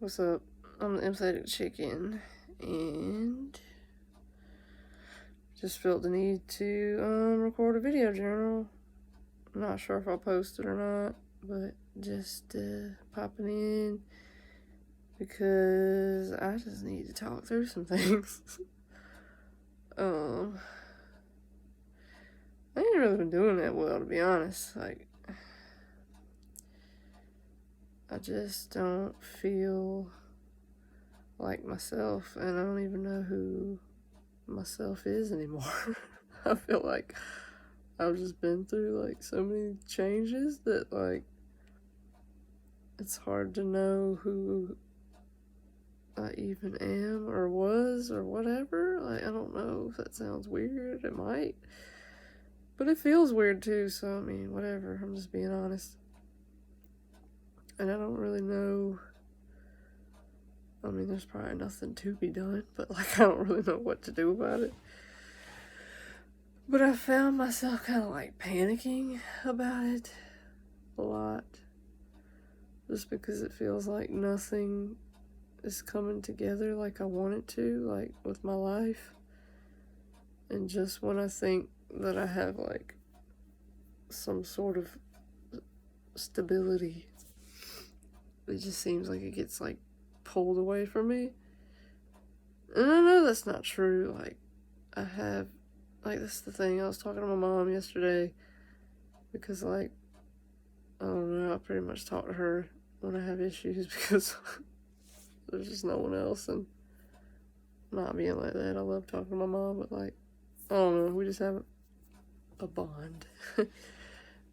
What's up? I'm the Empathetic Chicken, and just felt the need to record a video journal. I'm not sure if I'll post it or not, but just popping in because I just need to talk through some things. I ain't really been doing that well, to be honest. Like, I just don't feel like myself, and I don't even know who myself is anymore. I feel like I've just been through like so many changes that like it's hard to know who I even am or was or whatever. Like, I don't know if that sounds weird. It might, but it feels weird too. So I mean, whatever. I'm just being honest, and I don't really know. I mean, there's probably nothing to be done, but like I don't really know what to do about it. But I found myself kind of like panicking about it a lot, just because it feels like nothing is coming together like I want it to, like with my life. And just when I think that I have like some sort of stability, it just seems like it gets like pulled away from me. And I know that's not true. Like, I have, like, this is the thing. I was talking to my mom yesterday because, like, I don't know, I pretty much talk to her when I have issues because there's just no one else. And not being like that, I love talking to my mom, but like, I don't know, we just have a bond.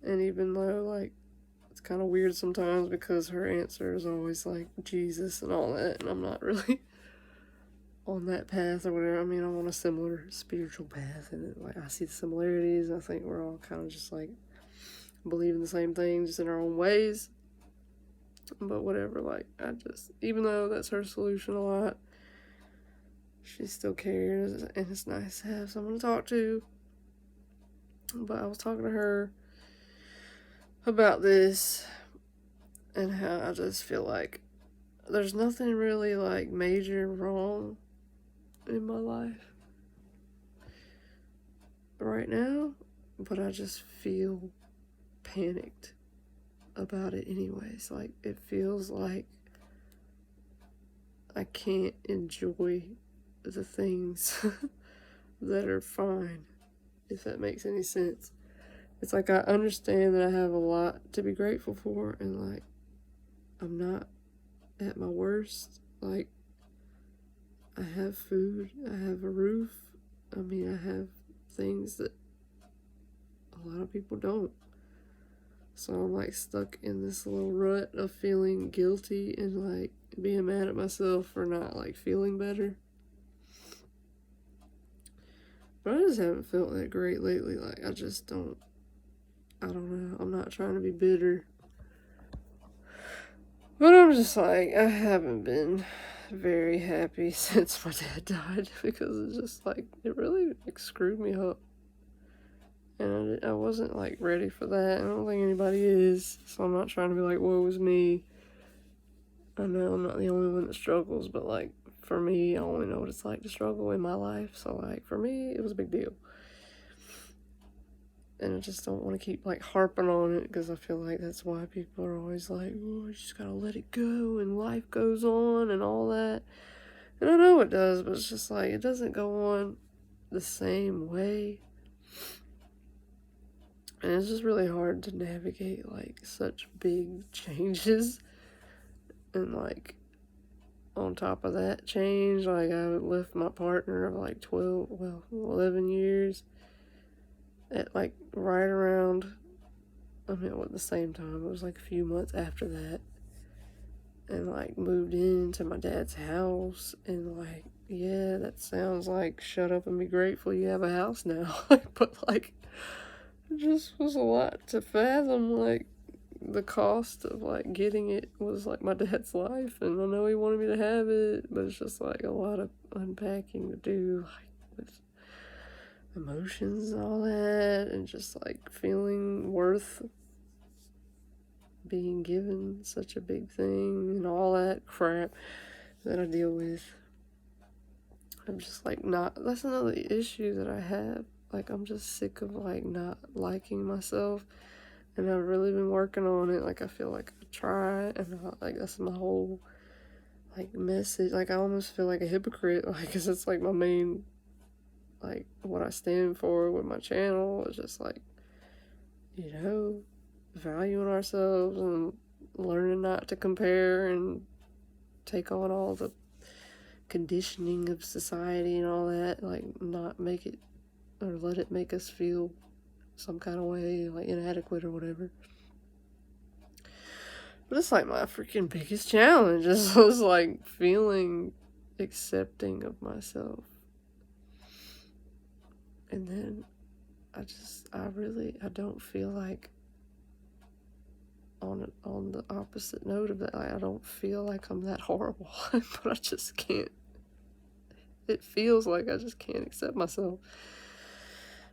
And even though like it's kind of weird sometimes because her answer is always like Jesus and all that, and I'm not really on that path or whatever. I mean, I'm on a similar spiritual path, and like I see the similarities. I think we're all kind of just like believing the same thing, just in our own ways. But whatever, like, I just, even though that's her solution a lot, she still cares, and it's nice to have someone to talk to. But I was talking to her about this and how I just feel like there's nothing really like major wrong in my life right now, but I just feel panicked about it anyways. Like, it feels like I can't enjoy the things that are fine, if that makes any sense. It's like I understand that I have a lot to be grateful for, and like I'm not at my worst. Like, I have food, I have a roof. I mean, I have things that a lot of people don't. So I'm like stuck in this little rut of feeling guilty and like being mad at myself for not like feeling better. But I just haven't felt that great lately. Like, I don't know. I'm not trying to be bitter. But I'm just like, I haven't been very happy since my dad died because it's just like, it really like screwed me up. And I wasn't like ready for that. I don't think anybody is. So I'm not trying to be like, woe is me. I know I'm not the only one that struggles, but like for me, I only know what it's like to struggle in my life. So like for me, it was a big deal. And I just don't want to keep like harping on it because I feel like that's why people are always like, oh, you just gotta let it go and life goes on and all that. And I know it does, but it's just like, it doesn't go on the same way. And it's just really hard to navigate like such big changes. And like on top of that change, like I left my partner of like 11 years at like right around, I mean, at the same time, it was like a few months after that, and like moved into my dad's house. And like, yeah, that sounds like shut up and be grateful you have a house now. But like, it just was a lot to fathom. Like, the cost of like getting it was like my dad's life, and I know he wanted me to have it, but it's just like a lot of unpacking to do, like with emotions and all that, and just like feeling worth being given such a big thing and all that crap that I deal with. I'm just like that's another issue that I have. Like, I'm just sick of like not liking myself, and I've really been working on it. Like, I feel like I try, and like that's my whole like message. Like, I almost feel like a hypocrite, like, 'cause it's like my main, like, what I stand for with my channel is just like, valuing ourselves and learning not to compare and take on all the conditioning of society and all that, like, not make it or let it make us feel some kind of way, like inadequate or whatever. But it's like my freaking biggest challenge is like feeling accepting of myself. And then I don't feel like on the opposite note of that, I don't feel like I'm that horrible, but I just can't. It feels like I just can't accept myself.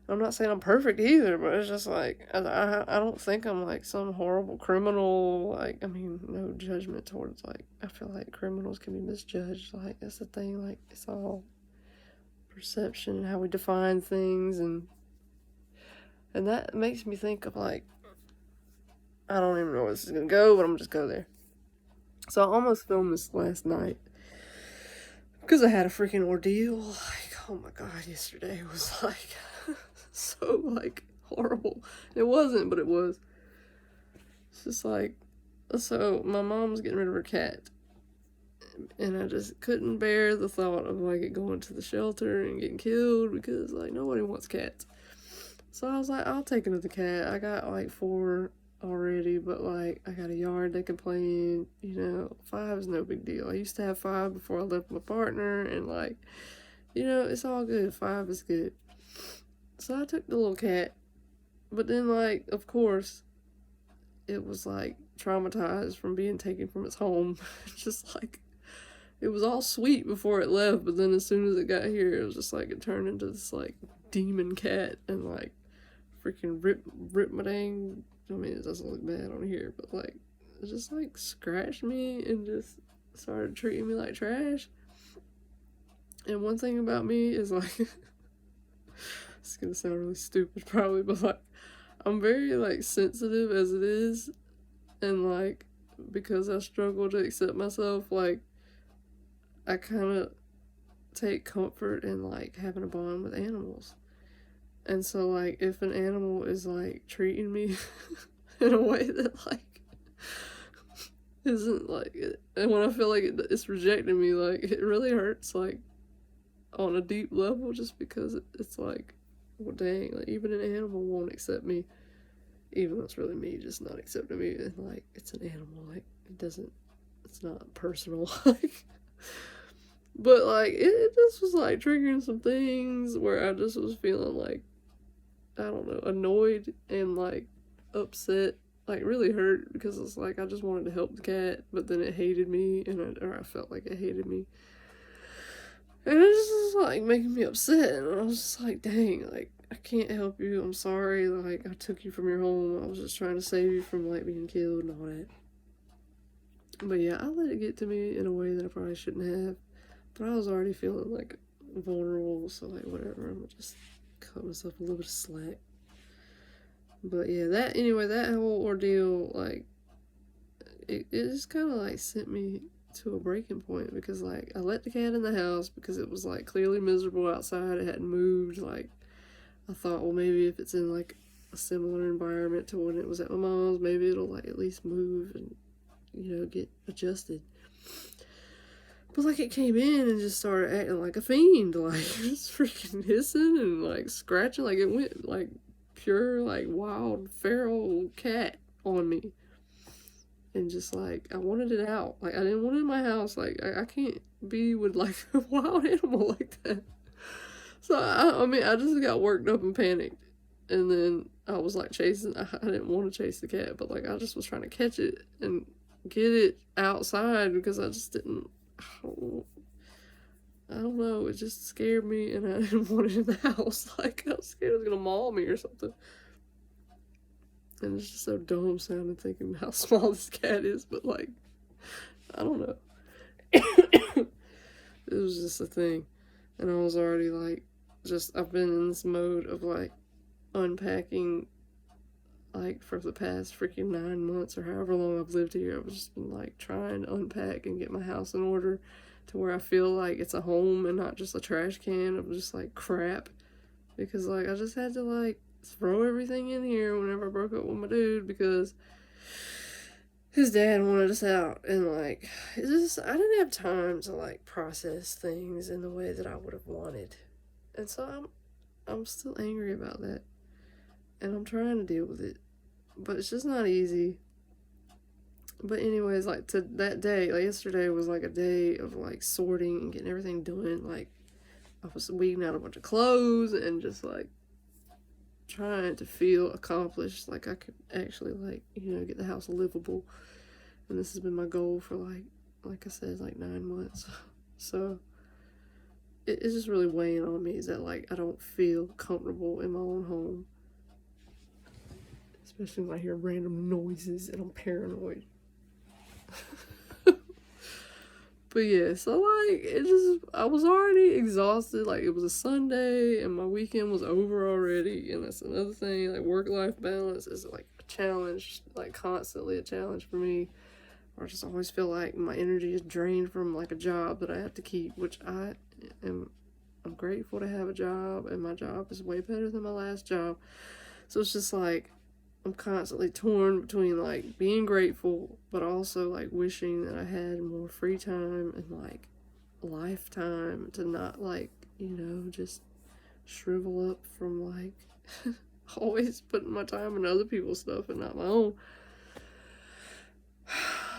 I'm not saying I'm perfect either, but it's just like, I don't think I'm like some horrible criminal. Like, I mean, no judgment towards, like, I feel like criminals can be misjudged. Like, that's the thing. Like, it's all perception and how we define things, and that makes me think of, like, I don't even know where this is gonna go, but I'm just go there. So I almost filmed this last night because I had a freaking ordeal. Like, oh my god, yesterday was like so like horrible. It wasn't, but it was. It's just like, so my mom's getting rid of her cat, and I just couldn't bear the thought of like it going to the shelter and getting killed, because like nobody wants cats. So I was like, I'll take another cat. I got like 4 already, but like I got a yard they can play in. 5 is no big deal. I used to have 5 before I left my partner, and like, it's all good. 5 is good. So I took the little cat, but then like, of course, it was like traumatized from being taken from its home. Just like, it was all sweet before it left, but then as soon as it got here, it was just like it turned into this like demon cat, and like freaking rip my dang. I mean, it doesn't look bad on here, but like it just like scratched me and just started treating me like trash. And one thing about me is like, it's gonna sound really stupid probably, but like, I'm very like sensitive as it is, and like, because I struggle to accept myself, like, I kind of take comfort in like having a bond with animals. And so like, if an animal is like treating me in a way that like isn't like it, and when I feel like it's rejecting me, like, it really hurts, like, on a deep level, just because it's like, well, dang, like, even an animal won't accept me, even though it's really me just not accepting me, and like, it's an animal, like, it's not personal, like, but like, it just was like triggering some things where I just was feeling like, I don't know, annoyed and like upset, like really hurt, because it's like I just wanted to help the cat, but then it hated me, or I felt like it hated me. And it just was like making me upset, and I was just like, dang, like, I can't help you, I'm sorry, like, I took you from your home, I was just trying to save you from like being killed and all that. But yeah, I let it get to me in a way that I probably shouldn't have, but I was already feeling like vulnerable, so like, whatever, I'm gonna just cut myself a little bit of slack. But yeah, that whole ordeal, like, it just kind of like sent me to a breaking point, because like, I let the cat in the house because it was like clearly miserable outside, it hadn't moved. Like, I thought, well, maybe if it's in like a similar environment to when it was at my mom's, maybe it'll like at least move and get adjusted. But like, it came in and just started acting like a fiend, like just freaking hissing and like scratching, like it went like pure like wild feral cat on me. And just like, I wanted it out. Like, I didn't want it in my house. Like, I can't be with like a wild animal like that. So I mean, I just got worked up and panicked. And then I was like chasing, I didn't want to chase the cat, but like, I just was trying to catch it and get it outside, because I just didn't, I don't know, it just scared me, and I didn't want it in the house. Like, I was scared it was gonna maul me or something. And it's just so dumb sounding thinking how small this cat is, but like, I don't know. It was just a thing. And I was already like, I've been in this mode of like unpacking like for the past freaking 9 months or however long I've lived here. I've just been like trying to unpack and get my house in order to where I feel like it's a home and not just a trash can of just like crap. Because like I just had to like throw everything in here whenever I broke up with my dude because his dad wanted us out, and like it's just I didn't have time to like process things in the way that I would have wanted. And so I'm still angry about that. And I'm trying to deal with it. But it's just not easy. But anyways, like to that day, like yesterday was like a day of like sorting and getting everything done. Like I was weeding out a bunch of clothes and just like trying to feel accomplished. Like I could actually like, get the house livable. And this has been my goal for like I said, like 9 months. So it's just really weighing on me is that like I don't feel comfortable in my own home. Especially when I hear random noises and I'm paranoid. But yeah, so like I was already exhausted. Like it was a Sunday and my weekend was over already. And that's another thing. Like work-life balance is like a challenge, like constantly a challenge for me. Or I just always feel like my energy is drained from like a job that I have to keep, which I'm grateful to have a job, and my job is way better than my last job. So it's just like I'm constantly torn between like being grateful but also like wishing that I had more free time and like lifetime to not like, just shrivel up from like always putting my time in other people's stuff and not my own.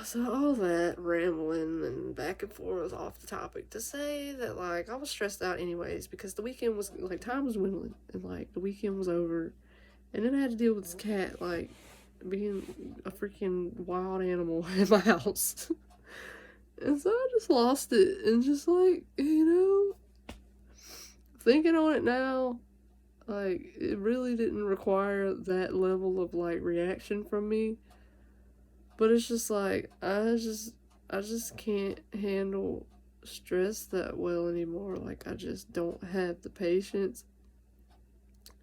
So all that rambling and back and forth off the topic to say that like I was stressed out anyways because the weekend was like time was dwindling and like the weekend was over. And then I had to deal with this cat, like, being a freaking wild animal in my house. And so I just lost it. And just, like, thinking on it now, like, it really didn't require that level of, like, reaction from me. But it's just, like, I just can't handle stress that well anymore. Like, I just don't have the patience.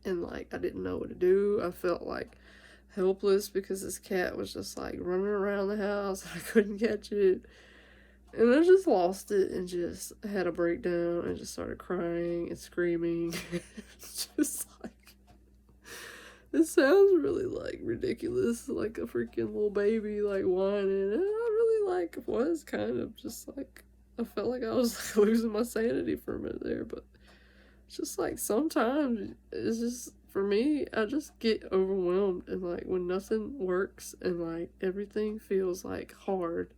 And like I didn't know what to do. I felt like helpless because this cat was just like running around the house and I couldn't catch it. And I just lost it and just had a breakdown and just started crying and screaming. Just like, it sounds really like ridiculous, like a freaking little baby like whining. And I really like was kind of just like, I felt like I was like losing my sanity for a minute there, but just like sometimes it's just for me I just get overwhelmed and like when nothing works and like everything feels like hard,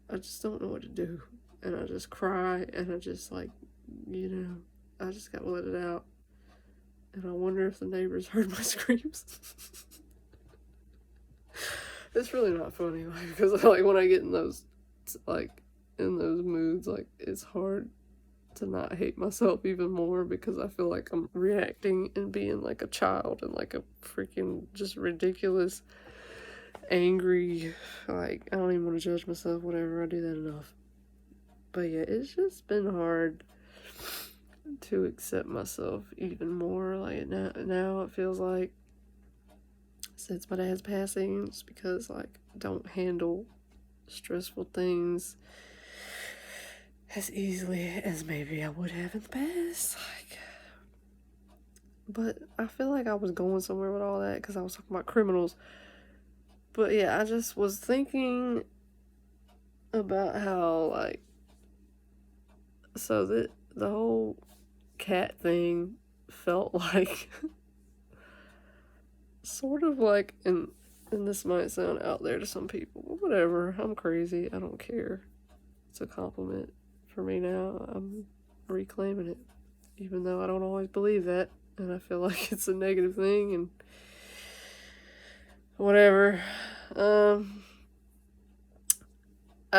I just don't know what to do and I just cry and I just like I just gotta let it out. And I wonder if the neighbors heard my screams. It's really not funny like because like when I get in those moods, like it's hard to not hate myself even more because I feel like I'm reacting and being like a child and like a freaking just ridiculous, angry, like I don't even want to judge myself, whatever, I do that enough. But yeah, it's just been hard to accept myself even more. Like now it feels like since my dad's passing, it's because like I don't handle stressful things as easily as maybe I would have in the past. Like, but I feel like I was going somewhere with all that because I was talking about criminals. But yeah, I just was thinking about how like, so the whole cat thing felt like sort of like, and this might sound out there to some people, but whatever, I'm crazy, I don't care. It's a compliment for me now. I'm reclaiming it, even though I don't always believe that, and I feel like it's a negative thing, and whatever. I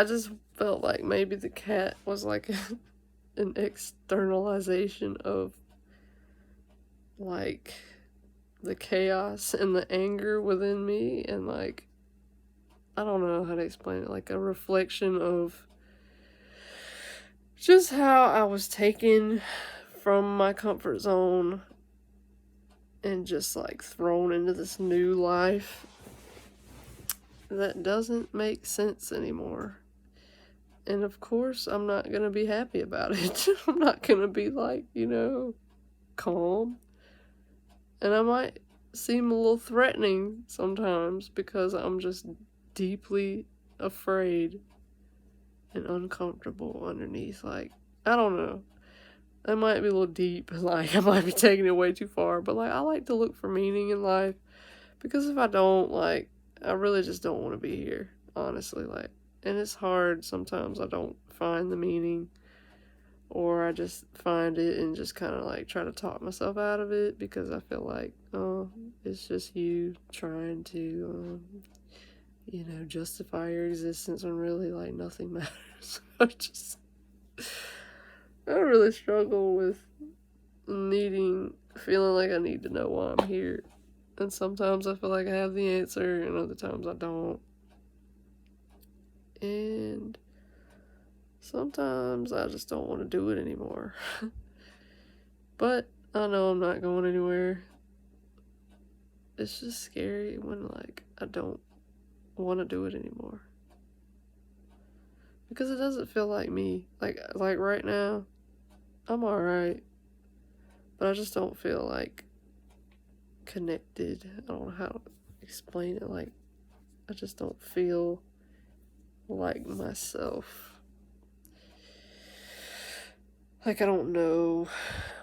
just felt like maybe the cat was like an externalization of like the chaos and the anger within me, and like, I don't know how to explain it, like a reflection of just how I was taken from my comfort zone and just like thrown into this new life that doesn't make sense anymore. And of course, I'm not gonna be happy about it. I'm not gonna be like, calm. And I might seem a little threatening sometimes because I'm just deeply afraid and uncomfortable underneath. Like, I don't know. That might be a little deep. Like, I might be taking it way too far. But, like, I like to look for meaning in life. Because if I don't, like, I really just don't want to be here. Honestly, like. And it's hard. Sometimes I don't find the meaning. Or I just find it and just kind of, like, try to talk myself out of it. Because I feel like, oh, it's just you trying to, justify your existence when really, like, nothing matters. I really struggle with feeling like I need to know why I'm here. And sometimes I feel like I have the answer, and other times I don't. And sometimes I just don't want to do it anymore. But I know I'm not going anywhere. It's just scary when, like, I don't want to do it anymore. Because it doesn't feel like me. Like right now, I'm alright. But I just don't feel, like, connected. I don't know how to explain it. Like, I just don't feel like myself. Like, I don't know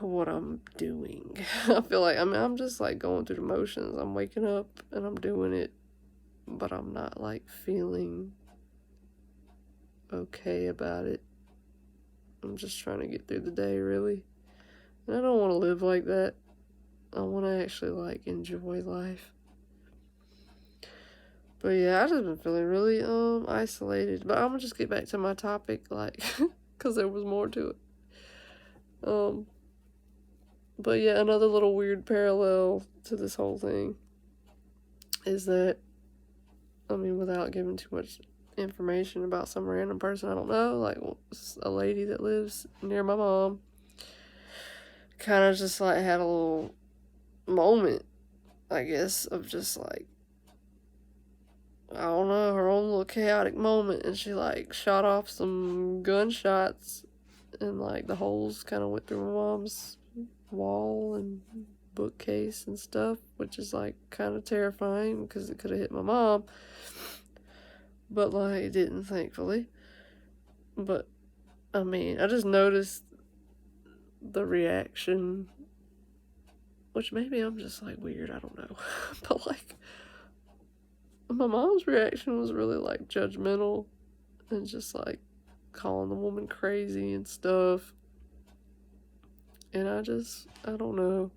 what I'm doing. I feel like, I'm just, like, going through the motions. I'm waking up and I'm doing it. But I'm not, like, feeling okay about it. I'm just trying to get through the day, really. And I don't want to live like that. I want to actually, like, enjoy life. But yeah, I've just been feeling really isolated. But I'm gonna just get back to my topic, like, because there was more to it. But yeah, another little weird parallel to this whole thing is that, without giving too much information about some random person I don't know, like a lady that lives near my mom, kind of just like had a little moment, I guess, of just like, I don't know, her own little chaotic moment, and she like shot off some gunshots, and like the holes kind of went through my mom's wall and bookcase and stuff, which is like kind of terrifying because it could have hit my mom, but like it didn't, thankfully. But I just noticed the reaction, which maybe I'm just like weird, I don't know. But like my mom's reaction was really like judgmental and just like calling the woman crazy and stuff. And I don't know.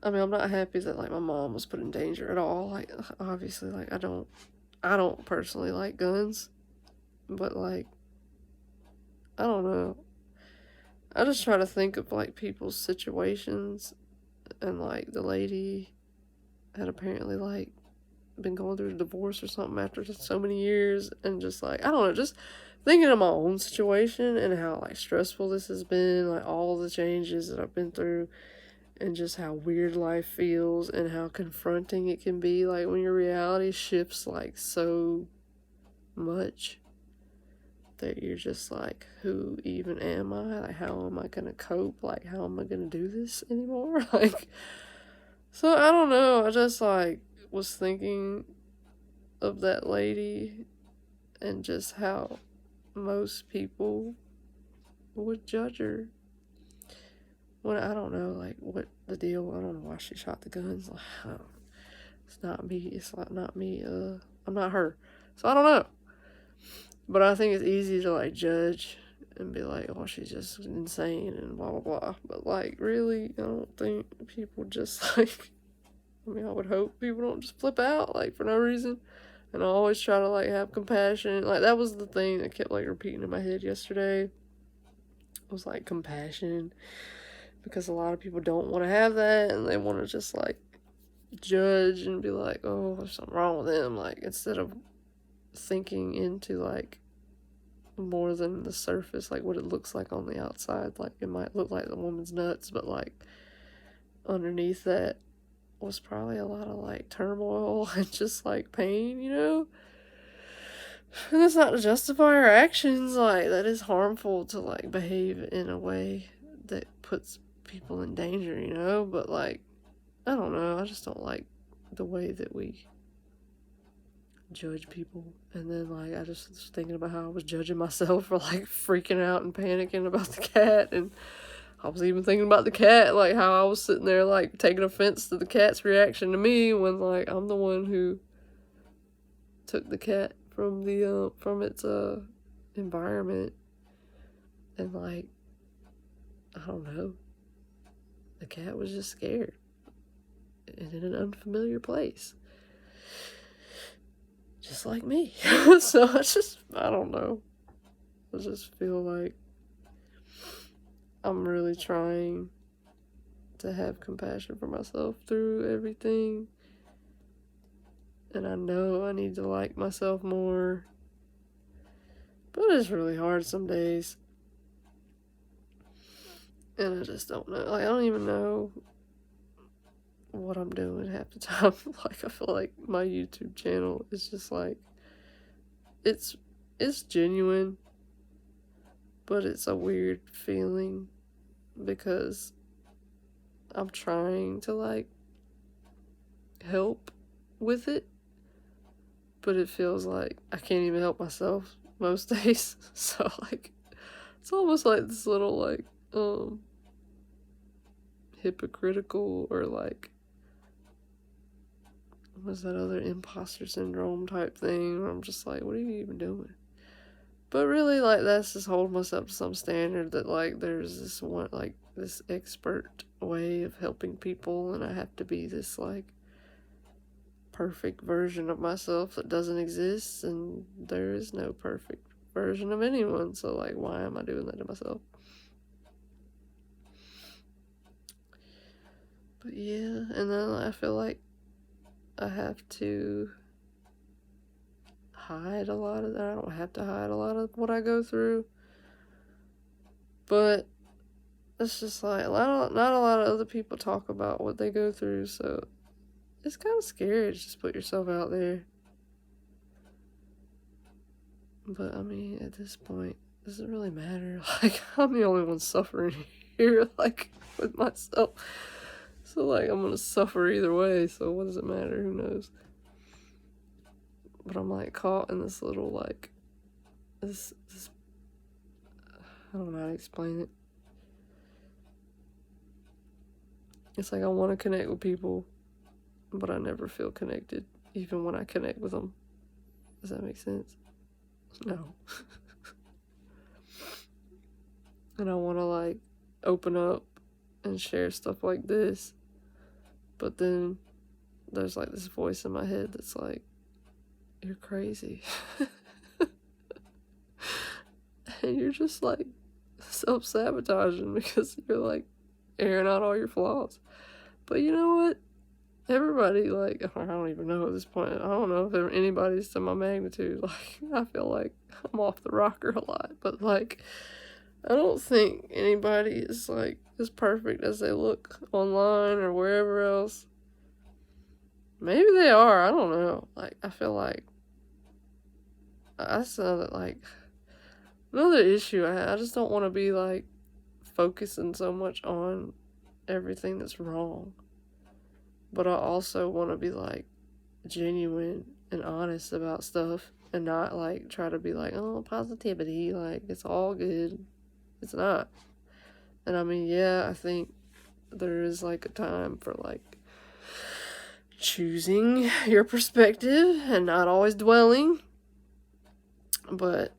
I'm not happy that like my mom was put in danger at all. Like, obviously, like I don't personally like guns, but like, I don't know. I just try to think of like people's situations, and like the lady had apparently like been going through a divorce or something after so many years, and just like, I don't know, just thinking of my own situation and how like stressful this has been, like all the changes that I've been through, and just how weird life feels and how confronting it can be, like when your reality shifts like so much that you're just like, who even am I? Like, how am I gonna cope? Like, how am I gonna do this anymore? Like, so I don't know, I just like was thinking of that lady and just how most people would judge her when, I don't know, like, what the deal, I don't know why she shot the guns, like, it's not me, I'm not her, so I don't know, but I think it's easy to, like, judge and be like, oh, she's just insane and blah, blah, blah, but, like, really, I don't think people just, like, I would hope people don't just flip out, like, for no reason. And I always try to, like, have compassion. Like, that was the thing that kept, like, repeating in my head yesterday. Was, like, compassion. Because a lot of people don't want to have that. And they want to just, like, judge and be like, oh, there's something wrong with them. Like, instead of thinking into, like, more than the surface, like what it looks like on the outside. Like, it might look like the woman's nuts, but like underneath that was probably a lot of like turmoil and just like pain, you know? And that's not to justify her actions. Like, that is harmful to like behave in a way that puts people in danger, you know? But like, I don't know, I just don't like the way that we judge people. And then like, I just was thinking about how I was judging myself for like freaking out and panicking about the cat. And I was even thinking about the cat, like how I was sitting there like taking offense to the cat's reaction to me when like I'm the one who took the cat from the from its environment. And like, I don't know, the cat was just scared and in an unfamiliar place, just like me. So I don't know, I just feel like I'm really trying to have compassion for myself through everything. And I know I need to like myself more. But it's really hard some days. And I just don't know. Like, I don't even know what I'm doing half the time. Like, I feel like my YouTube channel is just like, it's genuine, but it's a weird feeling because I'm trying to like help with it, but it feels like I can't even help myself most days. So like, it's almost like this little like hypocritical, or like, what's that other imposter syndrome type thing, where I'm just like, what are you even doing? But really, like, that's just holding myself to some standard that like there's this one, like this expert way of helping people, and I have to be this like perfect version of myself that doesn't exist, and there is no perfect version of anyone. So like, why am I doing that to myself? But yeah, and then I feel like I have to hide a lot of that. I don't have to hide a lot of what I go through, but it's just like not a lot of other people talk about what they go through, so it's kind of scary to just put yourself out there. But I mean, at this point, does it really matter? Like, I'm the only one suffering here, like, with myself. So like, I'm gonna suffer either way, so what does it matter? Who knows? But I'm like caught in this little like this I don't know how to explain it. It's like I want to connect with people, but I never feel connected, even when I connect with them. Does that make sense? No. And I want to like open up and share stuff like this, but then there's like this voice in my head that's like, you're crazy. And you're just like self-sabotaging because you're like airing out all your flaws. But you know what? Everybody, like, I don't even know at this point. I don't know if anybody's to my magnitude. Like, I feel like I'm off the rocker a lot. But, like, I don't think anybody is, like, as perfect as they look online or wherever else. Maybe they are. I don't know. Like, I feel like that's another issue I have. I just don't want to be, like, focusing so much on everything that's wrong. But I also want to be like genuine and honest about stuff, and not like try to be like, oh, positivity, like it's all good. It's not. And I mean, yeah, I think there is like a time for like choosing your perspective and not always dwelling. But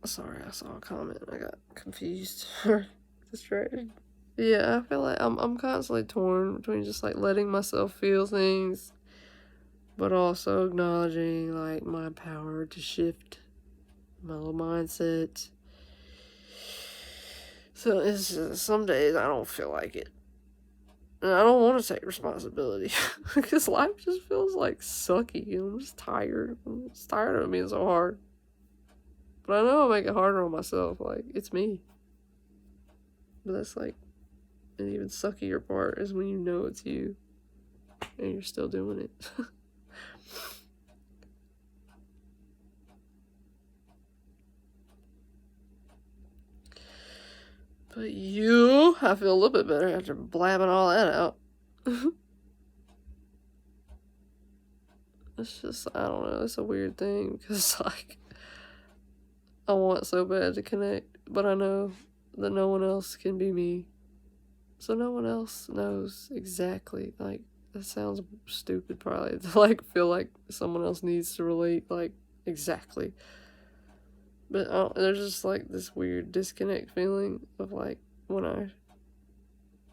sorry, I saw a comment. I got confused or distracted. Yeah, I feel like I'm constantly torn between just like letting myself feel things, but also acknowledging like my power to shift my little mindset. So it's just, some days I don't feel like it. And I don't want to take responsibility because life just feels like sucky. And I'm just tired. I'm just tired of it being so hard. But I know I make it harder on myself. Like, it's me. But that's like an even suckier part is when you know it's you and you're still doing it. But I feel a little bit better after blabbing all that out. It's just, I don't know, it's a weird thing because, like, I want so bad to connect, but I know that no one else can be me. So no one else knows exactly, like, that sounds stupid probably, to, like, feel like someone else needs to relate, like, exactly. But there's just, like, this weird disconnect feeling of, like, when I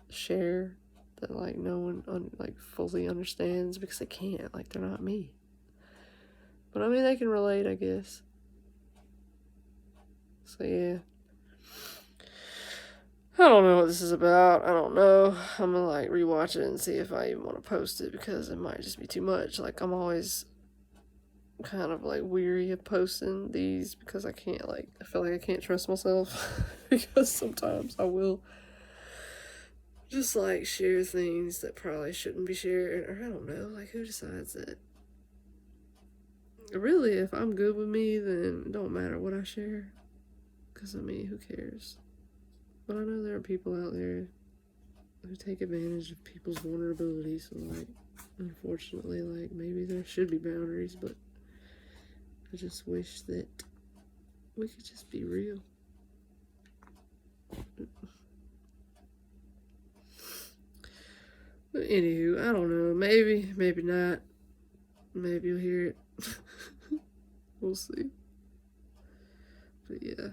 share that, like, no one, like, fully understands because they can't, like, they're not me. But, I mean, they can relate, I guess. So, yeah. I don't know what this is about. I don't know. I'm gonna, like, rewatch it and see if I even want to post it because it might just be too much. Like, I'm always kind of, like, weary of posting these because I can't, like, I feel like I can't trust myself because sometimes I will just, like, share things that probably shouldn't be shared, or I don't know, like, who decides that? Really, if I'm good with me, then it don't matter what I share, because, I mean, who cares? But I know there are people out there who take advantage of people's vulnerabilities, and, like, unfortunately, like, maybe there should be boundaries, but I just wish that we could just be real. But anywho, I don't know. Maybe, maybe not. Maybe you'll hear it. We'll see. But yeah,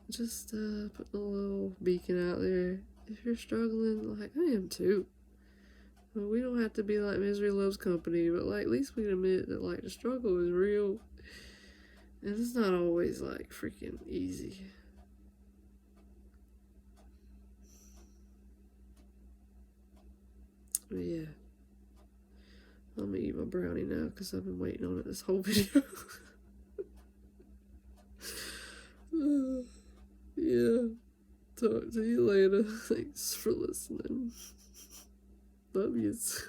just putting a little beacon out there. If you're struggling, like I am too. Well, we don't have to be like misery loves company, but like at least we can admit that like the struggle is real, and it's not always like freaking easy. But yeah, I'm gonna eat my brownie now because I've been waiting on it this whole video. Yeah. Talk to you later. Thanks for listening. Love yous.